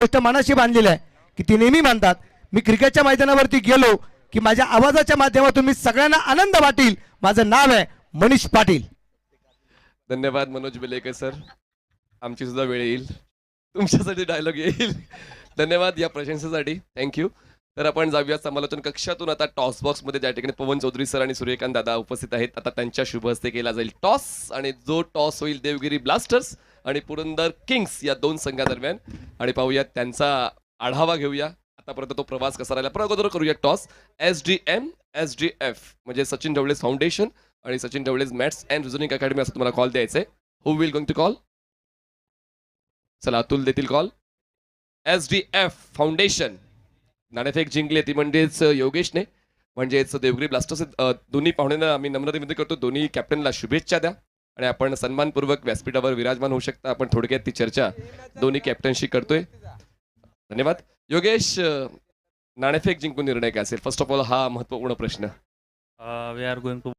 गोष्ट मनाशी बांधलेली आहे की ती नेहमी मानतात, मी क्रिकेटच्या मैदानावरती गेलो की माझ्या आवाजाच्या माध्यमातून मी सगळ्यांना आनंद वाटेल. माझं नाव आहे मनीष पाटील. धन्यवाद मनोज बेलेकर सर. आमची सुद्धा वेळ येईल, तुमच्यासाठी डायलॉग येईल. धन्यवाद या प्रशंसेसाठी, थँक्यू. तर आपण जाऊया समालोचन कक्षातून. आता टॉस बॉक्समध्ये ज्या ठिकाणी पवन चौधरी सर आणि सूर्यकांत दादा उपस्थित आहेत, आता त्यांच्या शुभ हस्ते केला जाईल टॉस. आणि जो टॉस होईल देवगिरी ब्लास्टर्स आणि पुरंदर किंग्स या दोन संघादरम्यान. आणि पाहूया त्यांचा आढावा घेऊया आतापर्यंत तो प्रवास कसा राहिला. पण अगोदर करूया टॉस. SDF म्हणजे सचिन ढवळेज फाउंडेशन आणि Sachin Dhawale's maths and reasoning academy असं तुम्हाला कॉल द्यायचंय. Who will going to call? चला अतुल देतील कॉल. SDF फाउंडेशन नाणेफेक जिंकली ती म्हणजेच योगेशने, म्हणजेच देवगिरी ब्लास्टर्स. दोन्ही पाहुण्यांना आम्ही नम्र विनंती करतो, दोन्ही कॅप्टनला शुभेच्छा द्या आणि आपण सन्मानपूर्वक व्यासपीठावर विराजमान होऊ शकता. आपण थोडक्यात ती चर्चा दोन्ही कॅप्टनशी करतोय. धन्यवाद. योगेश, नाणेफेक जिंकून निर्णय काय असेल? फर्स्ट ऑफ ऑल हा महत्वपूर्ण प्रश्न. We are going to